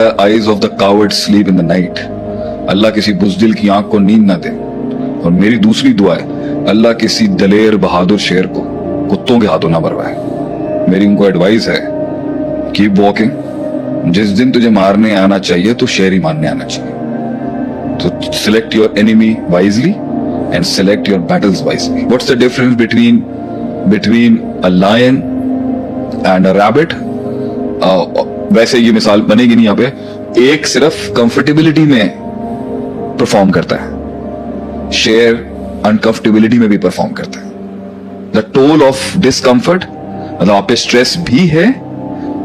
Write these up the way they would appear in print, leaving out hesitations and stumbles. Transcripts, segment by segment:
eyes of the coward sleep in the night. अल्लाह किसी बुज़दिल की आंख को नींद ना दे। और मेरी दूसरी दुआ है, अल्लाह किसी दलेर बहादुर शेर को कुत्तों के हाथों ना मरवाए। मेरी उनको एडवाइस है, कीप वॉकिंग। जिस दिन तुझे मारने आना चाहिए तो शेर ही मारने आना चाहिए। तो select your enemy wisely and select your battles wisely. What's the difference between a lion and a rabbit? वैसे ये मिसाल बनेगी नहीं यहाँ पे। एक सिर्फ कंफर्टेबिलिटी में परफॉर्म करता है, शेर अनकंफर्टेबिलिटी में भी परफॉर्म करता है। द टोल ऑफ डिस्कंफर्ट, मतलब आप पे स्ट्रेस भी है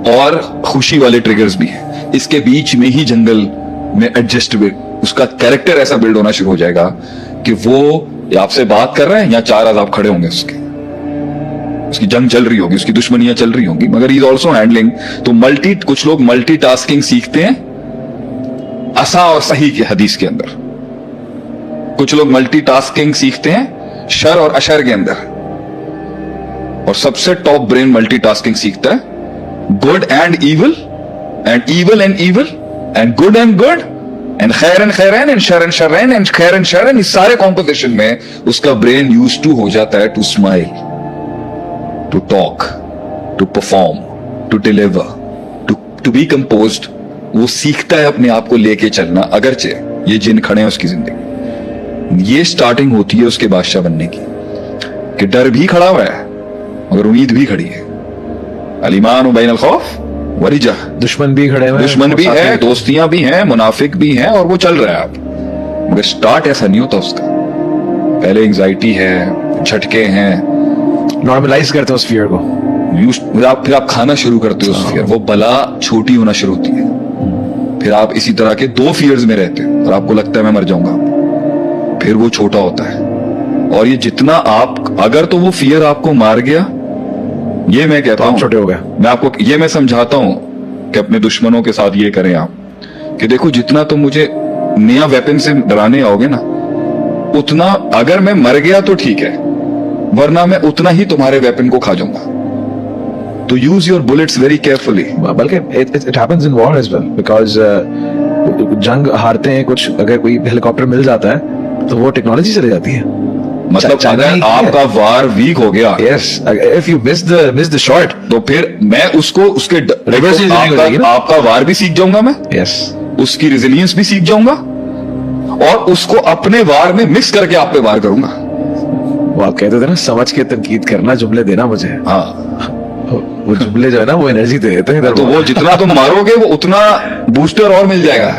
और खुशी वाले ट्रिगर्स भी है। इसके बीच में ही जंगल में एडजस्टेबल उसका कैरेक्टर ऐसा बिल्ड होना शुरू हो जाएगा कि वो आपसे बात कर रहे हैं या चार आजाब खड़े होंगे उसकी जंग चल रही होगी, उसकी दुश्मनियां चल रही होंगी, मगर ही इज ऑल्सो हैंडलिंग। तो कुछ लोग मल्टीटास्किंग सीखते हैं असा और सही के हदीस के अंदर, कुछ लोग मल्टीटास्किंग सीखते हैं शर और अशर के अंदर, और सबसे टॉप ब्रेन मल्टीटास्किंग सीखता है good and evil and evil and evil and good and good and खैर एंड खैरन एंड शर एंड शरन एंड खैर एंड शरन। इस सारे कॉम्पोजिशन में उसका ब्रेन यूज्ड टू हो जाता है to smile, to talk, to perform, to deliver, to be composed। वो सीखता है अपने आप को लेके चलना, अगरचे ये जिन खड़े हैं उसकी जिंदगी। ये स्टार्टिंग होती है उसके बादशाह बनने की, कि डर भी खड़ा हुआ है मगर उम्मीद भी खड़ी है। अलीमान बैन अल खौफ वरिजा, दुश्मन भी खड़े हुए, दुश्मन भी है, दोस्तियां भी हैं, मुनाफिक भी हैं, और वो चल रहा है आप। मगर स्टार्ट ऐसा नहीं होता उसका। पहले एंजाइटी है, झटके हैं, नॉर्मलाइज करते हो उस फियर को, फिर आप खाना शुरू करते हो उस फियर, वो बला छोटी होना शुरू होती है। फिर आप इसी तरह के दो फियर्स में रहते हो और आपको लगता है मैं मर जाऊंगा, फिर वो छोटा होता है। और ये जितना आप, अगर तो वो फियर आपको मार गया, ये मैं कहता हूं, छोटे हो गए। मैं आपको ये मैं समझाता हूं कि अपने दुश्मनों के साथ ये करें आप, कि देखो जितना तुम मुझे नया वेपन से डराने आओगे ना, उतना अगर मैं मर गया तो ठीक है, वरना मैं उतना ही तुम्हारे वेपन को खा जाऊंगा। तो use your bullets very carefully. बल्कि it happens in war as well, because जंग हारते हैं कुछ, अगर कोई हेलीकॉप्टर मिल जाता है तो वो टेक्नोलॉजी चली जाती है। मतलब अगर आपका वार वीक हो गया, yes, if you miss the shot, तो फिर मैं उसको उसके आपका वार भी सीख जाऊंगा मैं, यस, उसकी रेजिलियंस भी सीख जाऊंगा, और उसको अपने वार में मिक्स करके आप पे वार करूंगा। वो आप कहते थे ना, समझ के तनकीद करना, जुमले देना मुझे। हाँ, वो जुमले जो है ना वो एनर्जी दे देते हैं। तो वो जितना तुम मारोगे वो उतना बूस्टर और मिल जाएगा।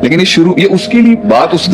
लेकिन ये शुरू, ये उसके लिए बात उस